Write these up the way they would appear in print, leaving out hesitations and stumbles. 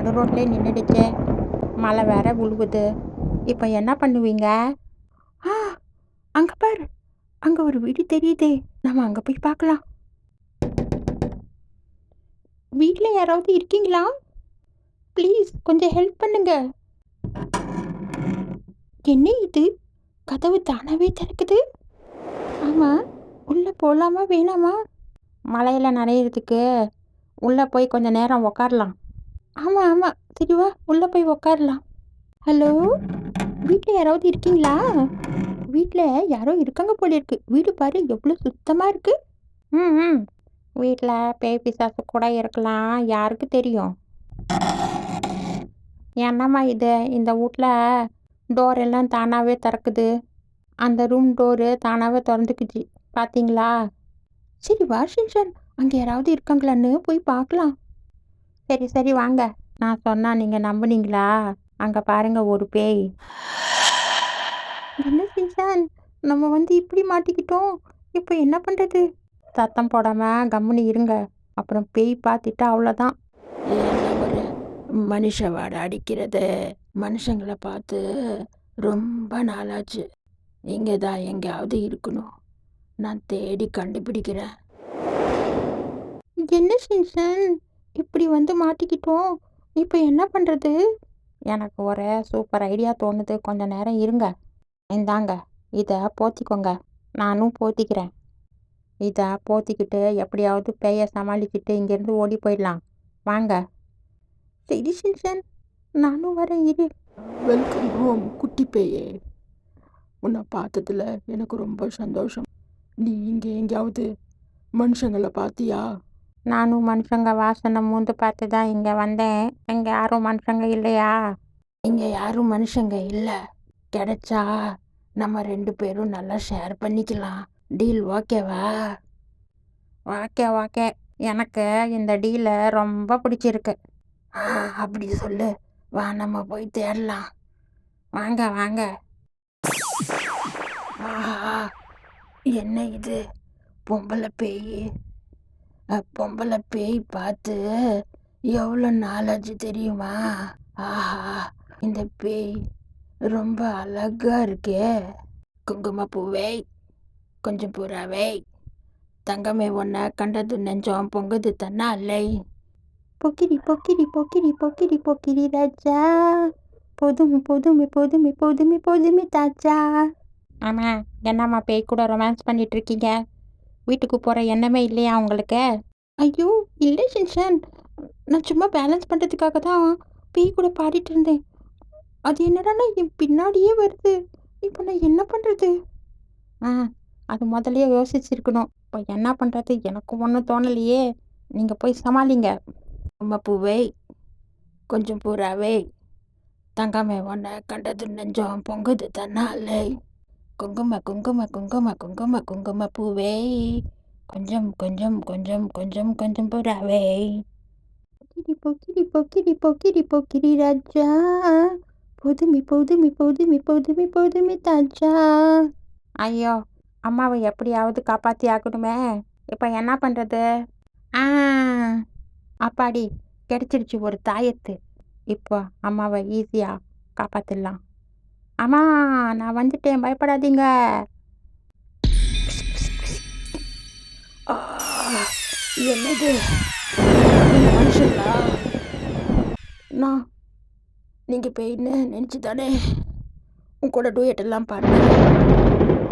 நடு ரோட்லேயே நின்றுடுச்சே. மழை வேற விழுகுது. இப்போ என்ன பண்ணுவீங்க? ஆ, அங்க பாரு, அங்க ஒரு வீடு தெரியுதே. நம்ம அங்க போய் பார்க்கலாம். வீட்ல யாராவது இருக்கீங்களா? ப்ளீஸ் கொஞ்சம் ஹெல்ப் பண்ணுங்க. என்ன இது? கதவு தானாவே திறக்குது. ஆமா, உள்ள போலாமா வேணாமா? மழையில நனையிறதுக்கு உள்ள போய் கொஞ்ச நேரம் உக்காரலாம். ஆமா ஆமா, சரி வா, உள்ள போய் உக்காரலாம். ஹலோ, வீட்ல யாராவது இருக்கீங்களா? வீட்ல யாரோ இருக்காங்க போல இருக்கு. வீடு பாரு எவ்வளோ சுத்தமா இருக்கு. ம் வீட்டில் பேய் பிசாசு கூட இருக்கலாம், யாருக்கு தெரியும்? என்னம்மா இது, இந்த வீட்டில் டோர் எல்லாம் தானாகவே திறக்குது. அந்த ரூம் டோரு தானாகவே திறந்துக்குச்சு, பார்த்தீங்களா? சரி வா ஷின்சான், அங்கே யாராவது இருக்காங்களான்னு போய் பார்க்கலாம். சரி சரி வாங்க. நான் சொன்னா நீங்கள் நம்புனீங்களா? அங்கே பாருங்க ஒரு பேய். என்ன ஷின்சான், நம்ம வந்து இப்படி மாட்டிக்கிட்டோம். இப்போ என்ன பண்ணுறது? சத்தம் போடாமல் கம்முனு இருங்க, அப்புறம் பேய் பார்த்துட்டா அவ்வளோதான். ஒரு மனுஷ வாடை அடிக்கிறது. மனுஷங்களை பார்த்து ரொம்ப நாளாச்சு. இங்கே தான் எங்கேயாவது இருக்கணும். நான் தேடி கண்டுபிடிக்கிறேன். என்ன ஷின்சான், இப்படி வந்து மாட்டிக்கிட்டோம். இப்போ என்ன பண்ணுறது? எனக்கு ஒரு சூப்பர் ஐடியா தோணுது. கொஞ்சம் நேரம் இருங்க. இந்தாங்க, இதை போத்திக்கோங்க. நானும் போத்திக்கிறேன். இதை போத்திக்கிட்டு எப்படியாவது பேயை சமாளிச்சுட்டு இங்கேருந்து ஓடி போயிடலாம். வாங்க. சரி ஷின்சான், நானும் வரேன் இரு. வெல்கம் ஹோம் குட்டி பேயே. உன்னை பார்த்ததுல எனக்கு ரொம்ப சந்தோஷம். நீ இங்கே எங்கேயாவது மனுஷங்களை பார்த்தியா? நானும் மனுஷங்க வாசனை மூந்து பார்த்து தான் இங்கே வந்தேன். இங்கே யாரும் மனுஷங்க இல்லையா? இங்கே யாரும் மனுஷங்க இல்லை. கிடைச்சா நம்ம 2 பேரும் நல்லா ஷேர் பண்ணிக்கலாம். டீல் ஓகேவா? ஓகே ஓகே, எனக்கு இந்த டீலை ரொம்ப பிடிச்சிருக்கு. அப்படி சொல்லு. வா, நம்ம போய் தேடலாம். வாங்க வாங்க. ஆஹா, என்ன இது? பொம்பளை பேய். பொம்பளை பேய் பார்த்து எவ்வளோ நாளாச்சு தெரியுமா? ஆஹா, இந்த பேய் ரொம்ப அழகா இருக்கே. குங்குமப்பூவே, கொஞ்சம் புறாவே, தங்கமே ஒன்ன கண்டது நெஞ்சம் பொங்குது தன்னாலை. பொக்கிரி பொக்கிரி பொக்கிரி பொக்கிரி பொக்கிரி ராஜா, போதுமே போதுமே போதுமே போதுமே போதுமே தாஜா. ஆமாம், என்னம்மா பேய் கூட ரொமான்ஸ் பண்ணிட்டு இருக்கீங்க? வீட்டுக்கு போகிற எண்ணமே இல்லையா உங்களுக்கு? ஐயோ இல்லை ஷின்சான், நான் சும்மா பேலன்ஸ் பண்ணுறதுக்காக தான் பேய் கூட பாடிட்டு இருந்தேன். அது என்னடான்னா என் பின்னாடியே வருது. இப்போ நான் என்ன பண்ணுறது? அது முதல்லயே யோசிச்சிருக்கணும். இப்போ என்ன பண்ணுறது? எனக்கு ஒன்றும் தோணலையே. நீங்கள் போய் சமாளிங்க. பூவே, கொஞ்சம் பூராவே, தங்கமே ஒன்ன கண்டது நெஞ்சம் பொங்குது தன்னாலே. குங்கும குங்கும குங்கும குங்கும குங்கும பூவே, கொஞ்சம் கொஞ்சம் கொஞ்சம் கொஞ்சம் கொஞ்சம் புறாவே. பொக்கிரி பொக்கிரி பொக்கிரி பொக்கிரி பொக்கிரி ராஜா, போதுமே போதுமே போதுமே போதுமே போதுமே தாஜா. ஐயோ, அம்மாவை எப்படியாவது காப்பாற்றி ஆகணுமே. இப்போ என்ன பண்ணுறது? அப்பாடி, கிடைச்சிருச்சு ஒரு தாயத்து. இப்போ அம்மாவை ஈஸியாக காப்பாற்றிடலாம். அம்மா, நான் வந்துட்டேன், பயப்படாதீங்க. என்னது மனுஷங்களா? நான் நீங்கள் பேய்ன்னு நினச்சி தானே உன் கூட டூயட்டெல்லாம் பாடு.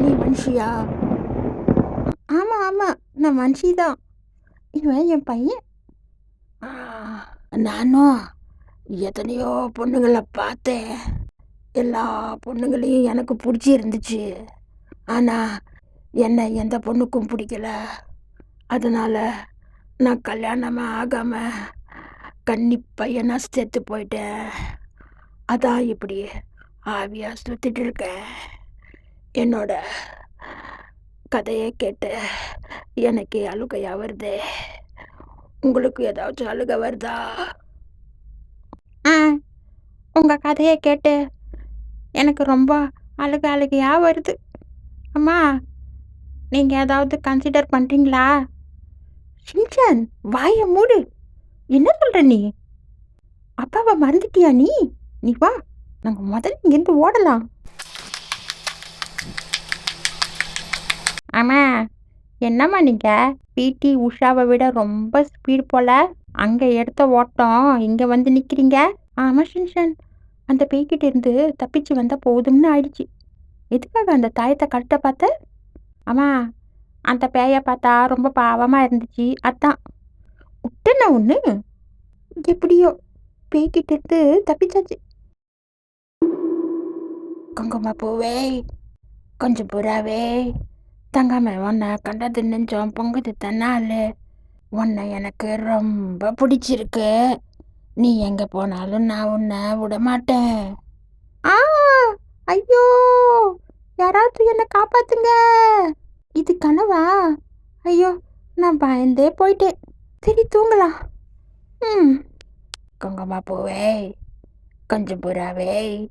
நீ மனுஷியா? ஆமாம் ஆமாம், நான் மனுஷி தான். இவன் என் பையன். நானும் எத்தனையோ பொண்ணுங்களை பார்த்தேன். எல்லா பொண்ணுங்களையும் எனக்கு பிடிச்சி இருந்துச்சு. ஆனால் என்னை எந்த பொண்ணுக்கும் பிடிக்கல. அதனால் நான் கல்யாணமே ஆகாமல் கன்னி பையனாக செத்து போயிட்டேன். அதான் இப்படி ஆவியாக சுற்றிட்டு இருக்கேன். என்னோட கதையை கேட்டு எனக்கு அழுகையாக வருது. உங்களுக்கு ஏதாச்சும் அழுகை வருதா? உங்கள் கதையை கேட்டு எனக்கு ரொம்ப அழுகையாக வருது. அம்மா, நீங்கள் ஏதாவது கன்சிடர் பண்ணுறீங்களா? ஷின்சான், வாயை மூடு. என்ன சொல்கிற நீ? அப்பாவை மறந்துட்டியா நீ? நீ வா, நாங்க முதல்ல இங்கேருந்து ஓடலாம். ஆமா, என்னம்மா நீங்க பிடி உஷாவை விட ரொம்ப ஸ்பீடு போல. அங்க எடுத்த ஓட்டம் இங்க வந்து நிக்கிறீங்க. ஆமா ஷின்ஷன், அந்த பேய்கிட்ட இருந்து தப்பிச்சு வந்தா போதும்னு ஆயிடுச்சு. எதுக்காக அந்த தாயத்தை கழட்ட பார்த்த? ஆமா, அந்த பேயை பார்த்தா ரொம்ப பாவமா இருந்துச்சு, அதான் விட்டேன்னா ஒண்ணு. எப்படியோ பேய்கிட்ட இருந்து தப்பிச்சாச்சு. குங்குமப்பூவே, கொஞ்சம் புறாவே, தங்கமே உன்னை கண்டது நெஞ்சம் பொங்குது தன்னாலே. உன்னை எனக்கு ரொம்ப பிடிச்சிருக்கு. நீ எங்க போனாலும் நான் உன்னை விடமாட்டேன். ஆ, ஐயோ, யாராவது என்னை காப்பாத்துங்க. இது கனவா? ஐயோ, நான் பயந்தே போயிட்டேன். சரி தூங்கலாம். ம். குங்குமப்பூவே, கொஞ்சம் புறாவே,